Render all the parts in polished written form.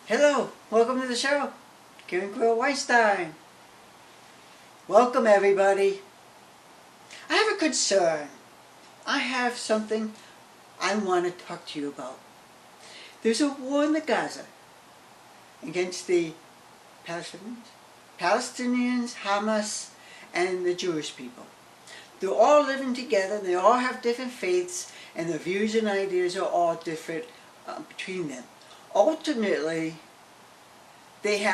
Hello, welcome to the show. Karen Quill Weinstein. Welcome everybody. I have a concern. I have something I want to talk to you about. There's a war in the Gaza against the Palestinians, Hamas, and the Jewish people. They're all living together, they all have different faiths, and their views and ideas are all different between them. Ultimately, they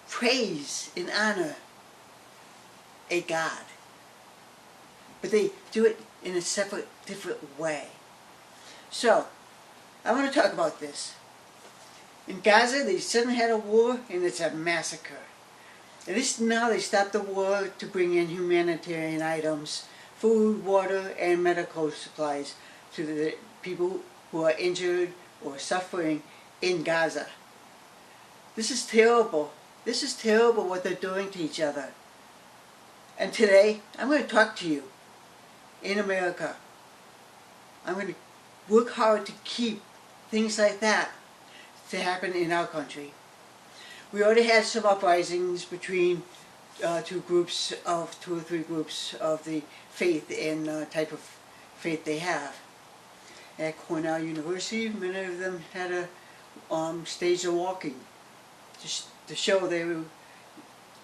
praise and honor a God, but they do it in a separate, different way. So, I want to talk about this. In Gaza, they suddenly had a war, and it's a massacre. At least now they stopped the war to bring in humanitarian items, food, water, and medical supplies to the people who are injured or suffering in Gaza. This is terrible. This is terrible what they're doing to each other. And today, I'm going to talk to you in America. I'm going to work hard to keep things like that to happen in our country. We already had some uprisings between two or three groups of the faith and type of faith they have. At Cornell University, many of them had a stage of walking to show they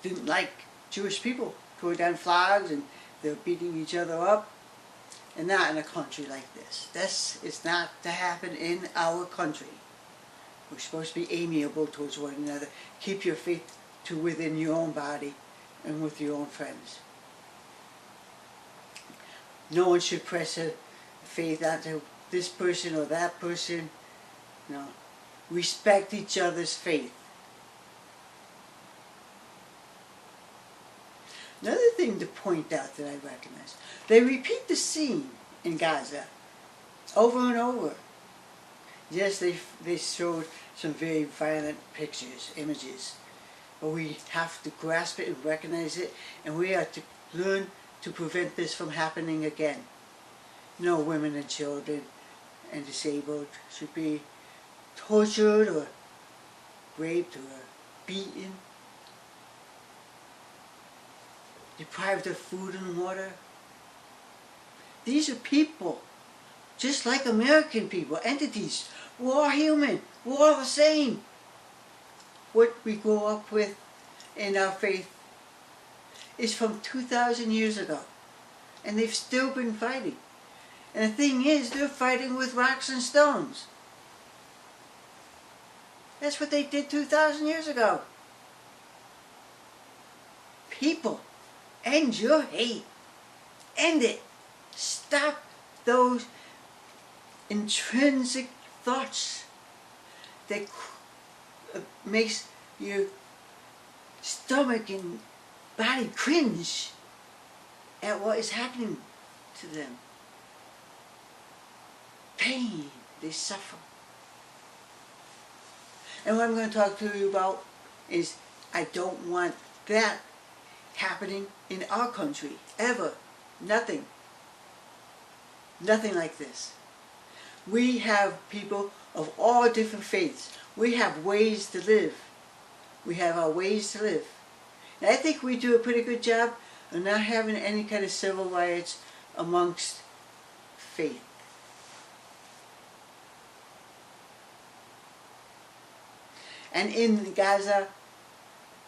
didn't like Jewish people, tore down flags, and they were beating each other up. And not in a country like this. This is not to happen in our country. We're supposed to be amiable towards one another. Keep your faith to within your own body and with your own friends. No one should press a faith onto this person or that person. No. Respect each other's faith. Another thing to point out that I recognize, they repeat the scene in Gaza over and over. Yes, they showed some very violent pictures, images, but we have to grasp it and recognize it, and we have to learn to prevent this from happening again. No women and children and disabled should be tortured or raped or beaten, deprived of food and water. These are people, just like American people, entities. We're all human. We're all the same. What we grow up with in our faith is from 2,000 years ago. And they've still been fighting. And the thing is, they're fighting with rocks and stones. That's what they did 2,000 years ago. People, end your hate. End it. Stop those intrinsic thoughts that makes your stomach and body cringe at what is happening to them. Pain, they suffer. And what I'm going to talk to you about is I don't want that happening in our country, ever. Nothing. Nothing like this. We have people of all different faiths. We have ways to live. We have our ways to live. And I think we do a pretty good job of not having any kind of civil riots amongst faith. And in Gaza,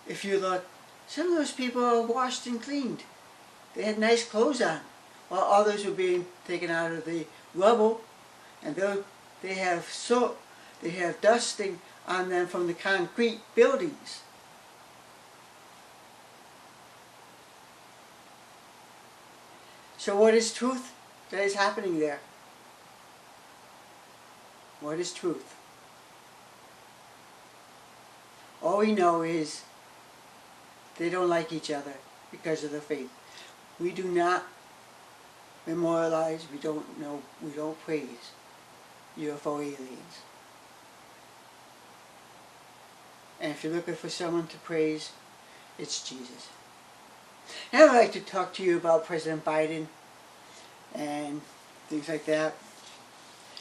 if you look, some of those people are washed and cleaned. They had nice clothes on, while others were being taken out of the rubble, and they have soot, they have dusting on them from the concrete buildings. So what is truth that is happening there? What is truth? All we know is they don't like each other because of their faith. We do not memorialize, we don't praise UFO aliens. And if you're looking for someone to praise, it's Jesus. And I'd like to talk to you about President Biden and things like that.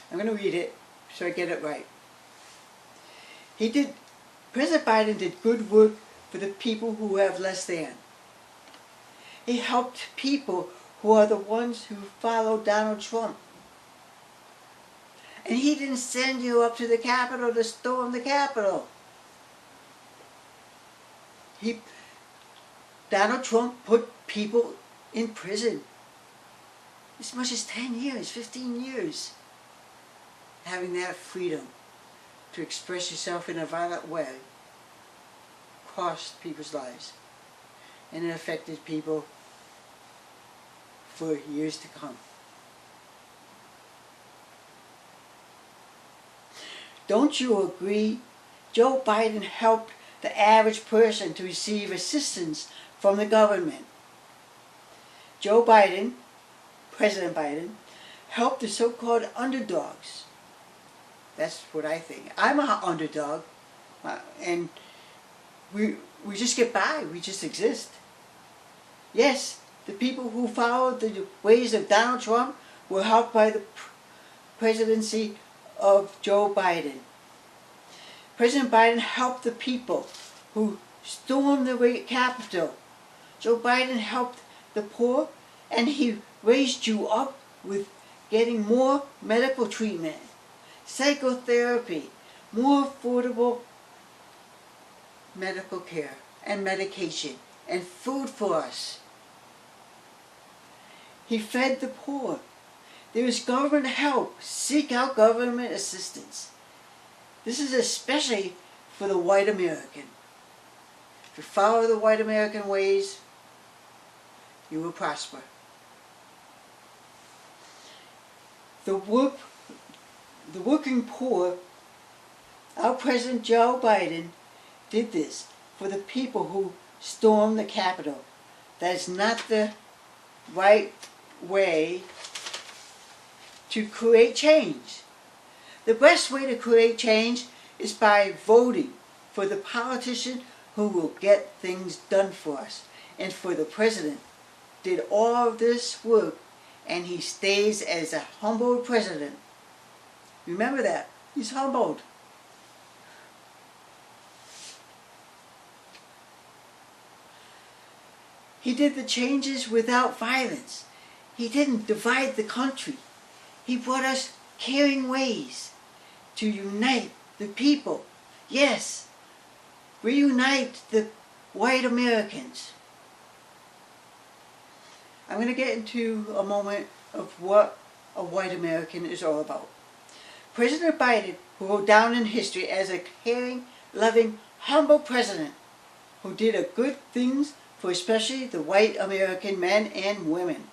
I'm going to read it so I get it right. President Biden did good work for the people who have less than. He helped people who are the ones who follow Donald Trump. And he didn't send you up to the Capitol to storm the Capitol. Donald Trump put people in prison as much as 10 years, 15 years. Having that freedom to express yourself in a violent way cost people's lives. And it affected people for years to come. Don't you agree? Joe Biden helped the average person to receive assistance from the government. Joe Biden, President Biden, helped the so-called underdogs. That's what I think. I'm an underdog, and we just get by. We just exist. Yes, the people who followed the ways of Donald Trump were helped by the presidency of Joe Biden. President Biden helped the people who stormed the Capitol. Joe Biden helped the poor, and he raised you up with getting more medical treatment, psychotherapy, more affordable medical care and medication and food for us. He fed the poor. There is government help. Seek out government assistance. This is especially for the white American. If you follow the white American ways, you will prosper. The working poor, our President Joe Biden did this for the people who stormed the Capitol. That is not the right way to create change. The best way to create change is by voting for the politician who will get things done for us. And for the president, did all of this work, and he stays as a humbled president. Remember that. He's humbled. He did the changes without violence. He didn't divide the country. He brought us caring ways to unite the people. Yes, reunite the white Americans. I'm going to get into a moment of what a white American is all about. President Biden, who will go down in history as a caring, loving, humble president who did good things for especially the white American men and women.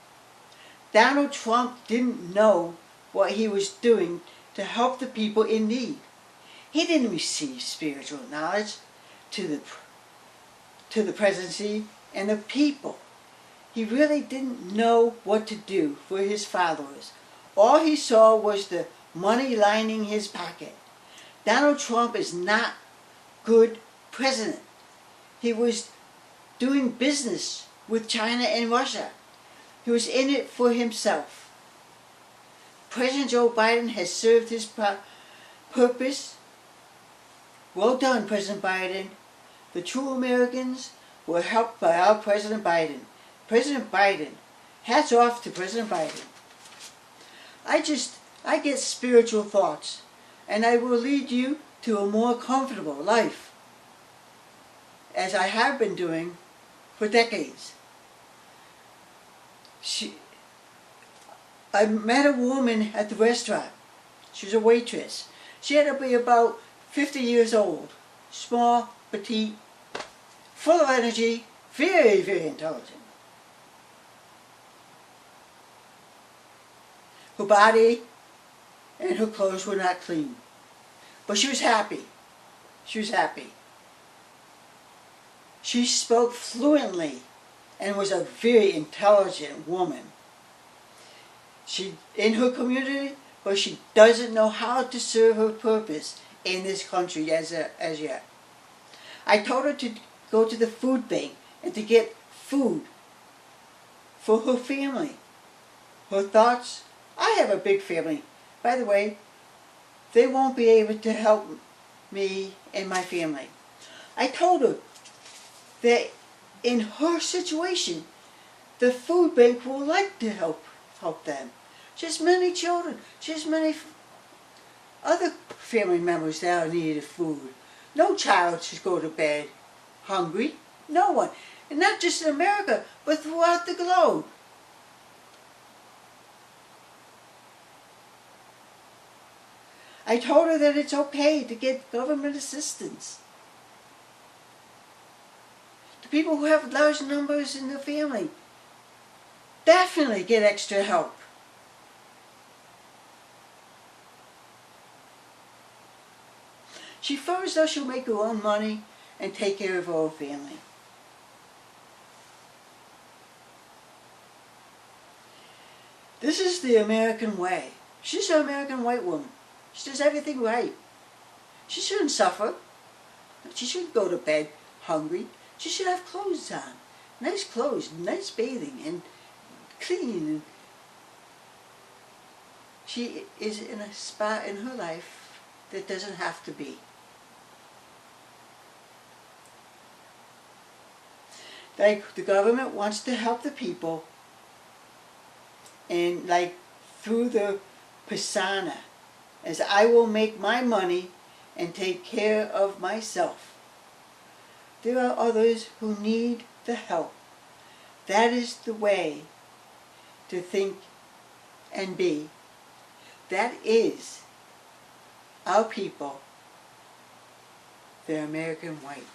Donald Trump didn't know what he was doing to help the people in need. He didn't receive spiritual knowledge to the presidency and the people. He really didn't know what to do for his followers. All he saw was the money lining his pocket. Donald Trump is not good president. He was doing business with China and Russia. He was in it for himself. President Joe Biden has served his purpose. Well done, President Biden. The true Americans were helped by our President Biden. President Biden. Hats off to President Biden. I get spiritual thoughts, and I will lead you to a more comfortable life, as I have been doing for decades. I met a woman at the restaurant. She was a waitress. She had to be about 50 years old. Small, petite, full of energy, very, very intelligent. Her body and her clothes were not clean. But she was happy. She was happy. She spoke fluently and was a very intelligent woman. She in her community, but she doesn't know how to serve her purpose in this country as yet. I told her to go to the food bank and to get food for her family. Her thoughts, I have a big family. By the way, they won't be able to help me, and my family. I told her that in her situation, the food bank will like to help them. Just many children, just many other family members that are needed food. No child should go to bed hungry. No one. And not just in America, but throughout the globe. I told her that it's okay to get government assistance. The people who have large numbers in their family definitely get extra help. She first though she'll make her own money and take care of her own family. This is the American way. She's an American white woman. She does everything right. She shouldn't suffer. She shouldn't go to bed hungry. She should have clothes on. Nice clothes, nice bathing, and clean. And she is in a spot in her life that doesn't have to be. Like the government wants to help the people, and like through the persona, as I will make my money and take care of myself. There are others who need the help. That is the way to think and be. That is our people, the American white people.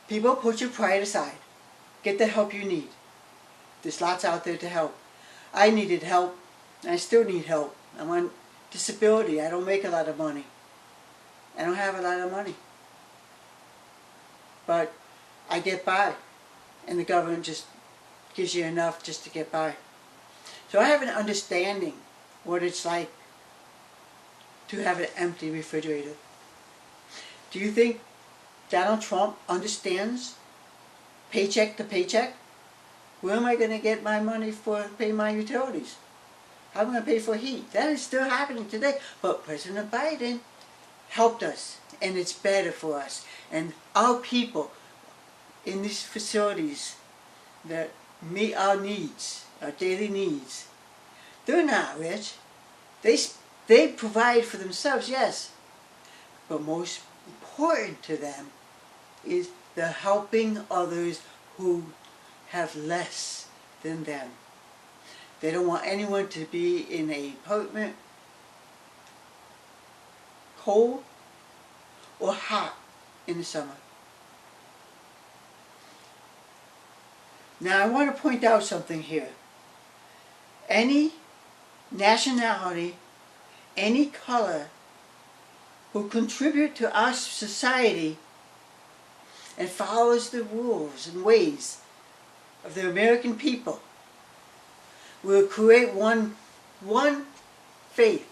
People, put your pride aside. Get the help you need. There's lots out there to help. I needed help. I still need help. I'm on disability. I don't make a lot of money. I don't have a lot of money. But I get by. And the government just gives you enough just to get by. So I have an understanding what it's like to have an empty refrigerator. Do you think Donald Trump understands paycheck to paycheck? Where am I going to get my money for pay my utilities? How am I going to pay for heat? That is still happening today. But President Biden helped us, and it's better for us. And our people in these facilities that meet our needs, our daily needs, they're not rich. They provide for themselves, yes. But most important to them is the helping others who have less than them. They don't want anyone to be in an apartment cold or hot in the summer. Now I want to point out something here. Any nationality, any color who contribute to our society and follows the rules and ways of the American people will create one faith.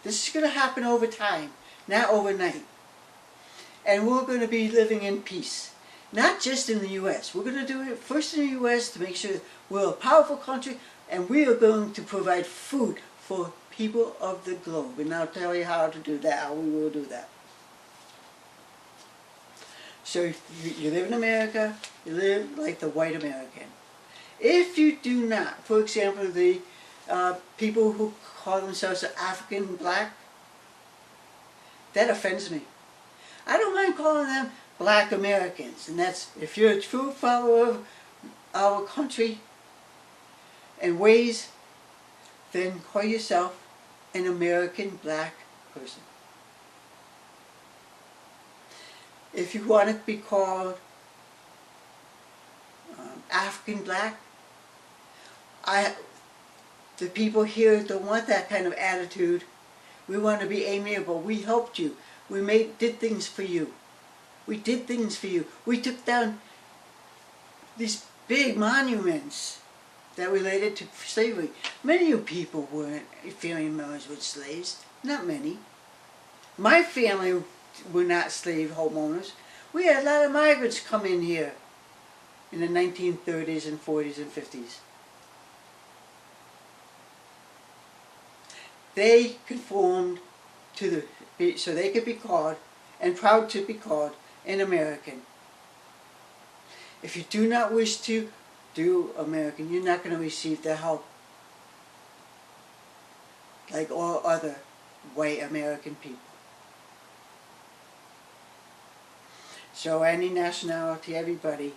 This is going to happen over time, not overnight. And we're going to be living in peace. Not just in the U.S. We're going to do it first in the U.S. to make sure we're a powerful country, and we are going to provide food for people of the globe. And I'll tell you how to do that, how we will do that. So if you live in America, you live like the white American. If you do not, for example, the people who call themselves African black, that offends me. I don't mind calling them black Americans, and that's, if you're a true follower of our country and ways, then call yourself an American black person. If you want to be called African black, the people here don't want that kind of attitude. We want to be amiable. We helped you. We did things for you. We did things for you. We took down these big monuments that related to slavery. Many of you people weren't family members with slaves. Not many. My family were not slave homeowners. We had a lot of migrants come in here in the 1930s and 40s and 50s. they conformed to so they could be called, and proud to be called, an American. If you do not wish to do American, you're not going to receive the help like all other white American people. So any nationality, everybody,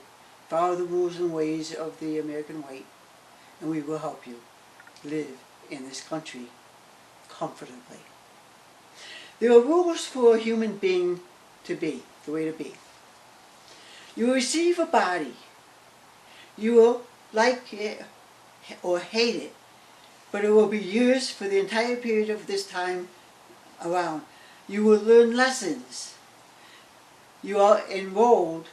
follow the rules and ways of the American white, and we will help you live in this country comfortably. There are rules for a human being to be, the way to be. You will receive a body. You will like it or hate it, but it will be yours for the entire period of this time around. You will learn lessons. You are enrolled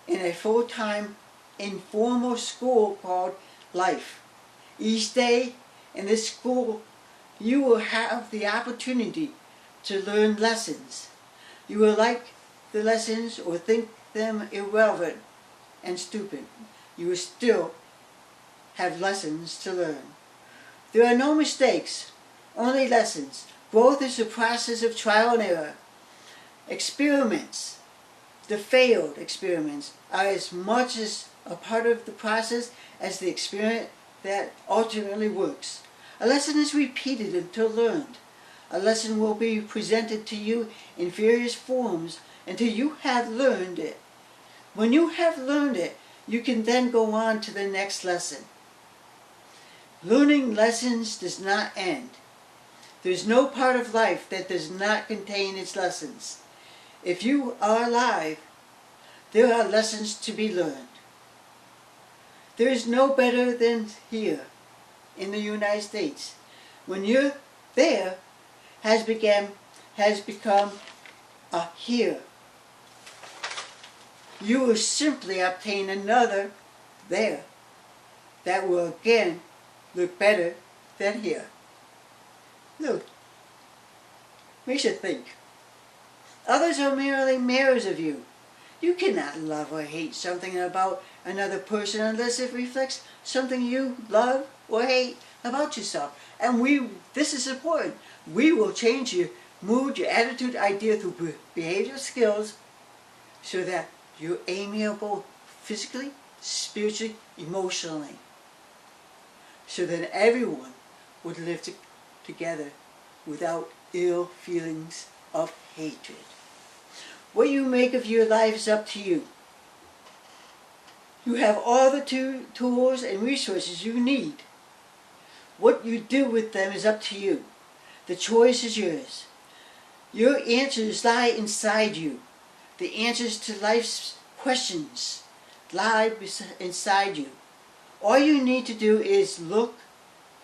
in a full-time informal school called life. Each day in this school, you will have the opportunity to learn lessons. You will like the lessons or think them irrelevant and stupid. You will still have lessons to learn. There are no mistakes, only lessons. Growth is a process of trial and error. Experiments, the failed experiments, are as much as a part of the process as the experiment that ultimately works. A lesson is repeated until learned. A lesson will be presented to you in various forms until you have learned it. When you have learned it, you can then go on to the next lesson. Learning lessons does not end. There's no part of life that does not contain its lessons. If you are alive, there are lessons to be learned. There is no better than here in the United States. When you're there, has become a here. You will simply obtain another there that will again look better than here. Look, makes you think. Others are merely mirrors of you. You cannot love or hate something about another person unless it reflects something you love or hate about yourself. And this is important. We will change your mood, your attitude, idea through behavioral skills so that you're amiable physically, spiritually, emotionally. So that everyone would live together without ill feelings of hatred. What you make of your life is up to you. You have all the tools and resources you need. What you do with them is up to you. The choice is yours. Your answers lie inside you. The answers to life's questions lie inside you. All you need to do is look,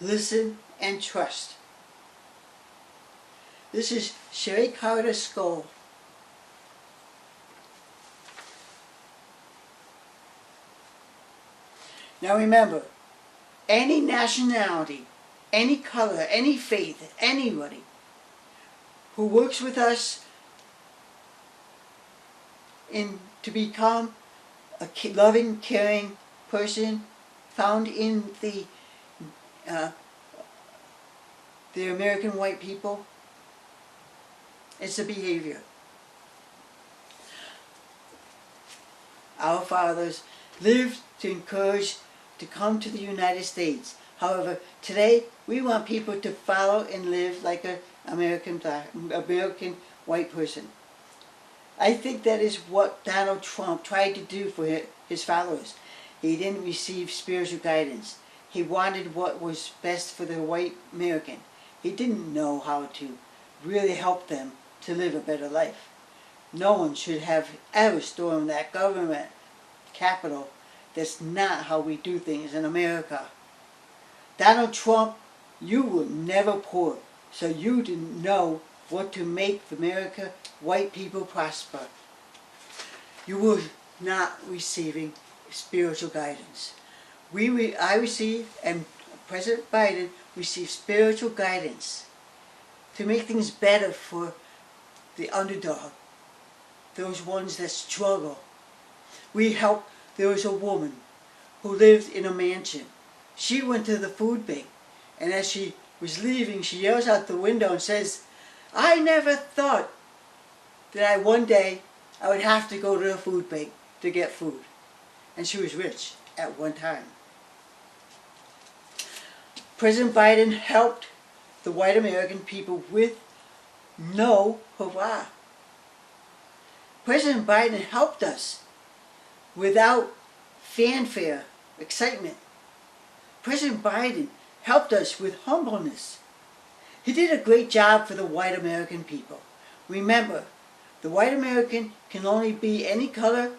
listen, and trust. This is Sherry Carter Skull. Now remember, any nationality, any color, any faith, anybody who works with us to become a loving, caring person found in the American white people, it's a behavior. Our fathers lived to encourage to come to the United States. However, today we want people to follow and live like an American white person. I think that is what Donald Trump tried to do for his followers. He didn't receive spiritual guidance. He wanted what was best for the white American. He didn't know how to really help them to live a better life. No one should have ever stormed that government capital. That's not how we do things in America. Donald Trump, you were never poor, so you didn't know what to make America white people prosper. You were not receiving spiritual guidance. I received, and President Biden received spiritual guidance to make things better for the underdog, those ones that struggle. There was a woman who lived in a mansion. She went to the food bank, and as she was leaving, she yells out the window and says, "I never thought that one day I would have to go to the food bank to get food." And she was rich at one time. President Biden helped the white American people with no hurrah. President Biden helped us without fanfare, excitement. President Biden helped us with humbleness. He did a great job for the white American people. Remember, the white American can only be any color.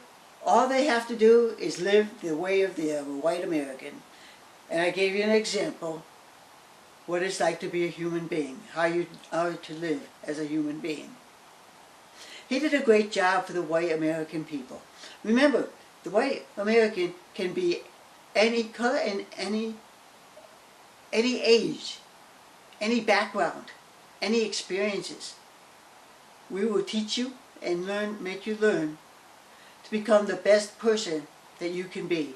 All they have to do is live the way of the white American. And I gave you an example what it's like to be a human being, how you are to live as a human being. He did a great job for the white American people. Remember, the white American can be any color and any age, any background, any experiences. We will teach you and make you learn to become the best person that you can be.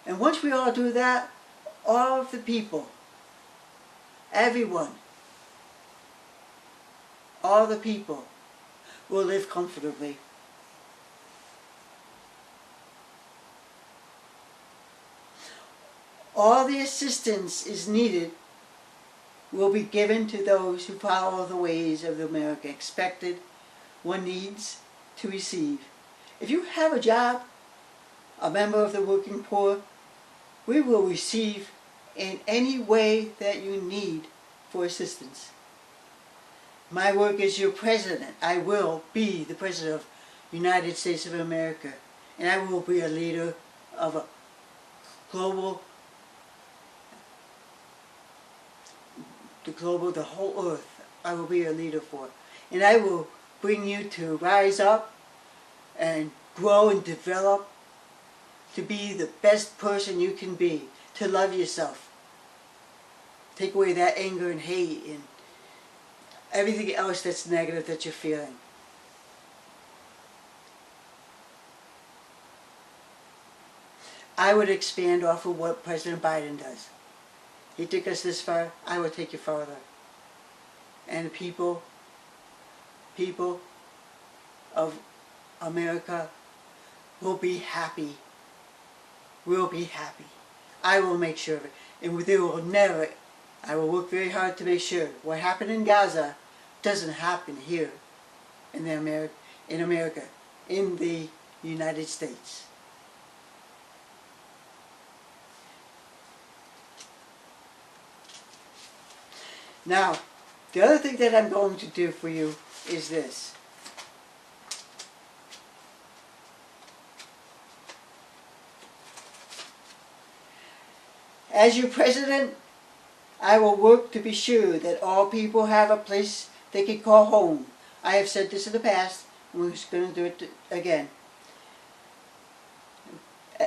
And once we all do that, all of the people, everyone, all the people will live comfortably. All the assistance is needed will be given to those who follow the ways of America expected one needs to receive. If you have a job, a member of the working poor, we will receive in any way that you need for assistance. My work as your president, I will be the president of the United States of America, and I will be a leader of a global, the whole earth. I will be a leader for, and I will bring you to rise up and grow and develop to be the best person you can be, to love yourself. Take away that anger and hate and everything else that's negative that you're feeling. I would expand off of what President Biden does. He took us this far, I will take you further. And people of America will be happy. Will be happy. I will make sure of it. And they will never, I will work very hard to make sure what happened in Gaza doesn't happen here in America, in the United States. Now, the other thing that I'm going to do for you is this. As your president, I will work to be sure that all people have a place they can call home. I have said this in the past, and we're just going to do it again.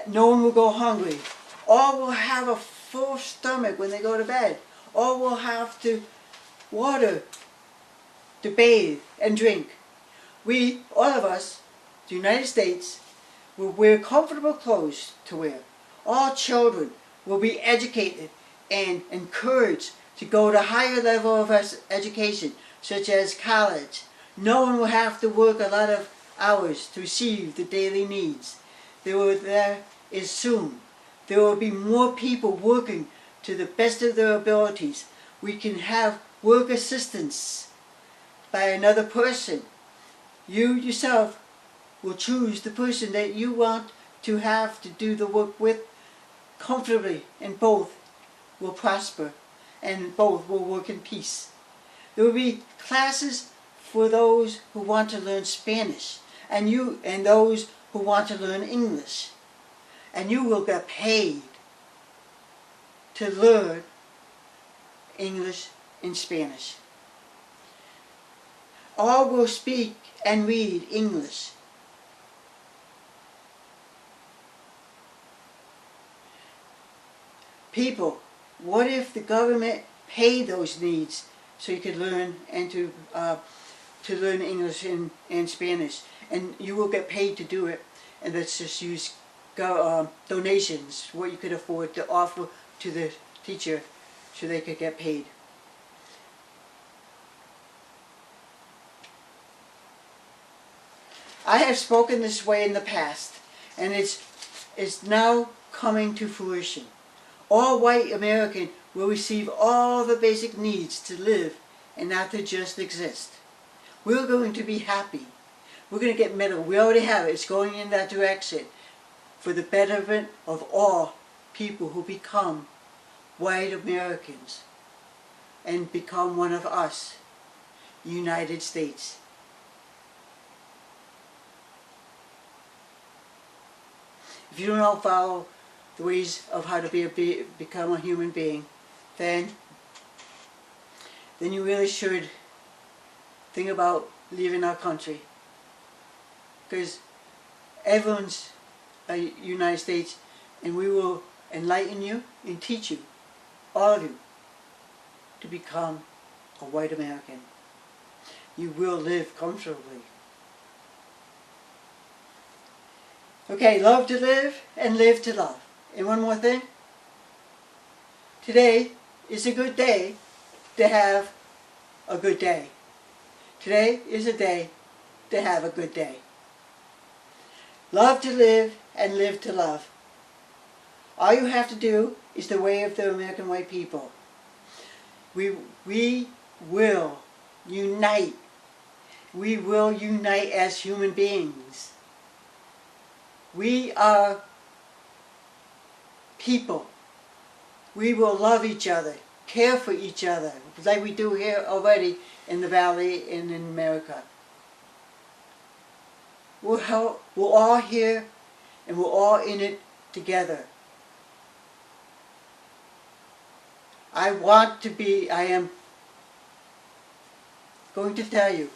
No one will go hungry. All will have a full stomach when they go to bed. All will have water to bathe and drink. We, all of us, the United States, will wear comfortable clothes to wear. All children will be educated and encouraged to go to higher level of education, such as college. No one will have to work a lot of hours to receive the daily needs. There is soon. There will be more people working to the best of their abilities. We can have work assistance by another person. You yourself will choose the person that you want to have to do the work with comfortably, and both will prosper and both will work in peace. There will be classes for those who want to learn Spanish and those who want to learn English. And you will get paid to learn English and Spanish. All will speak and read English. People, what if the government paid those needs so you could learn and to learn English and Spanish, and you will get paid to do it? And let's just use donations, what you could afford to offer to the teacher so they could get paid. I have spoken this way in the past, and it's now coming to fruition. All white American will receive all the basic needs to live and not to just exist. We're going to be happy. We're going to get middle. We already have it. It's going in that direction for the betterment of all people who become white Americans and become one of us, United States. If you don't follow the ways of how to become a human being, then you really should think about leaving our country. Because everyone's United States, and we will enlighten you and teach you, all of you, to become a white American. You will live comfortably. Okay, love to live and live to love. And one more thing. Today is a good day to have a good day. Today is a day to have a good day. Love to live and live to love. All you have to do is the way of the American white people. We will unite. We will unite as human beings. We are people. We will love each other, care for each other, like we do here already in the Valley and in America. We're all here and we're all in it together. I am going to tell you,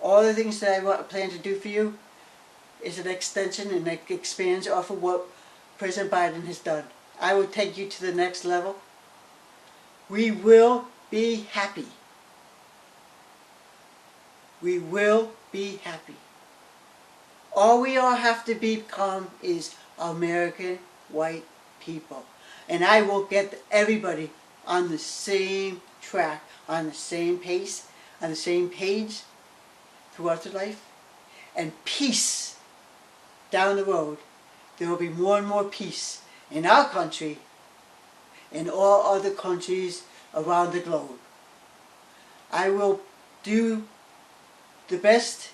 all the things that I plan to do for you is an extension and it expands off of what President Biden has done. I will take you to the next level. We will be happy. We will be happy. All we all have to become is American white people. And I will get everybody on the same track, on the same pace, on the same page throughout their life. And peace down the road. There will be more and more peace in our country and all other countries around the globe. I will do the best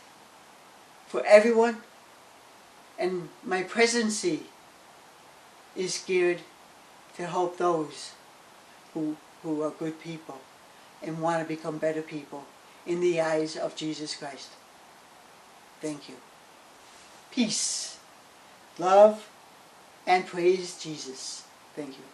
for everyone, and my presidency is geared to help those who are good people and want to become better people in the eyes of Jesus Christ. Thank you. Peace, love, and praise Jesus. Thank you.